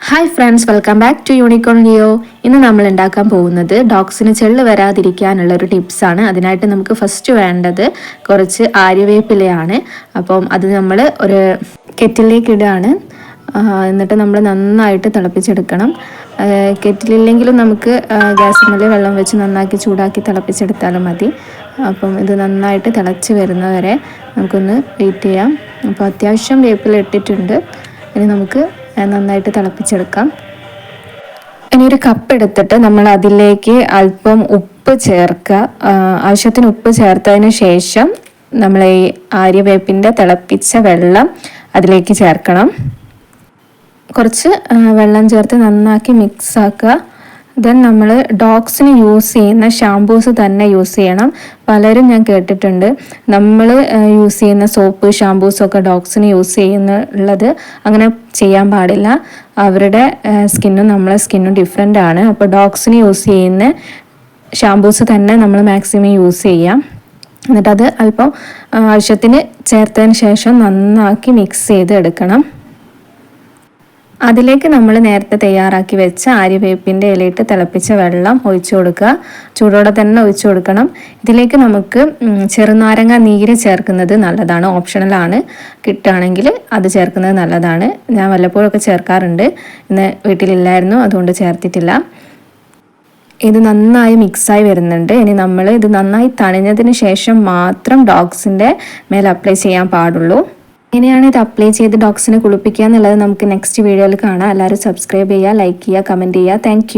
Hi friends, welcome back to Unicorn Leo. ഇന്ന് നമ്മൾ ഉണ്ടാക്കാൻ പോകുന്നത് ഡോഗ്സിന് ചെള്ള് വരാതിരിക്കാനുള്ള ഒരു ടിപ്സാണ്. അതിനായിട്ട് നമുക്ക് ഫസ്റ്റ് വേണ്ടത് കുറച്ച് ആര്യവേപ്പിലയാണ്. അപ്പം അത് നമ്മൾ ഒരു കെറ്റിലേക്ക് ഇടുകയാണ്. എന്നിട്ട് നമ്മൾ നന്നായിട്ട് തിളപ്പിച്ചെടുക്കണം. കെറ്റിലില്ലെങ്കിലും നമുക്ക് ഗ്യാസ് മേലെ വെള്ളം വെച്ച് നന്നാക്കി ചൂടാക്കി തിളപ്പിച്ചെടുത്താലും മതി. അപ്പം ഇത് നന്നായിട്ട് തിളച്ച് വരുന്നവരെ നമുക്കൊന്ന് വെയിറ്റ് ചെയ്യാം. അപ്പോൾ അത്യാവശ്യം വേപ്പില ഇട്ടിട്ടുണ്ട്. ഇനി നമുക്ക് നന്നായിട്ട് തിളപ്പിച്ചെടുക്കാം. ഇനി ഒരു കപ്പ് എടുത്തിട്ട് നമ്മൾ അതിലേക്ക് അല്പം ഉപ്പ് ചേർക്കുക. ആവശ്യത്തിന് ഉപ്പ് ചേർത്തതിന് ശേഷം നമ്മൾ ഈ ആര്യവേപ്പിൻ്റെ തിളപ്പിച്ച വെള്ളം അതിലേക്ക് ചേർക്കണം. കുറച്ച് വെള്ളം ചേർത്ത് നന്നാക്കി മിക്സ് ആക്കുക. ദെൻ നമ്മൾ ഡോഗ്സിന് യൂസ് ചെയ്യുന്ന ഷാംപൂസ് തന്നെ യൂസ് ചെയ്യണം. പലരും ഞാൻ കേട്ടിട്ടുണ്ട് നമ്മൾ യൂസ് ചെയ്യുന്ന സോപ്പ് ഷാംപൂസൊക്കെ ഡോഗ്സിന് യൂസ് ചെയ്യുന്നുള്ളത്. അങ്ങനെ ചെയ്യാൻ പാടില്ല. അവരുടെ സ്കിന്നും നമ്മളെ സ്കിന്നും ഡിഫറെൻ്റ് ആണ്. അപ്പോൾ ഡോഗ്സിന് യൂസ് ചെയ്യുന്ന ഷാംപൂസ് തന്നെ നമ്മൾ മാക്സിമം യൂസ് ചെയ്യാം. എന്നിട്ടത് അല്പം ആവശ്യത്തിന് ചേർത്തതിന് ശേഷം നന്നാക്കി മിക്സ് ചെയ്ത് എടുക്കണം. അതിലേക്ക് നമ്മൾ നേരത്തെ തയ്യാറാക്കി വെച്ച ആര്യവേപ്പിൻ്റെ ഇലയിട്ട് തിളപ്പിച്ച വെള്ളം ഒഴിച്ചു കൊടുക്കുക. ചൂടോടെ തന്നെ ഒഴിച്ചു കൊടുക്കണം. ഇതിലേക്ക് നമുക്ക് ചെറുനാരങ്ങ നീര് ചേർക്കുന്നത് നല്ലതാണ്, ഓപ്ഷണലാണ്. കിട്ടുകയാണെങ്കിൽ അത് ചേർക്കുന്നത് നല്ലതാണ്. ഞാൻ വല്ലപ്പോഴൊക്കെ ചേർക്കാറുണ്ട്. ഇന്ന് വീട്ടിലില്ലായിരുന്നു, അതുകൊണ്ട് ചേർത്തിട്ടില്ല. ഇത് നന്നായി മിക്സായി വരുന്നുണ്ട്. ഇനി നമ്മൾ ഇത് നന്നായി തണിഞ്ഞതിന് ശേഷം മാത്രം ഡോഗ്സിൻ്റെ മേലെ അപ്ലൈ ചെയ്യാൻ പാടുള്ളൂ. എങ്ങനെയാണ് ഇത് അപ്ലൈ ചെയ്ത് ഡോഗ്സിനെ കുളിപ്പിക്കുക എന്നുള്ളത് നമുക്ക് നെക്സ്റ്റ് വീഡിയോയിൽ കാണാം. എല്ലാവരും സബ്സ്ക്രൈബ് ചെയ്യുക, ലൈക്ക് ചെയ്യുക, കമൻറ്റ് ചെയ്യുക. താങ്ക്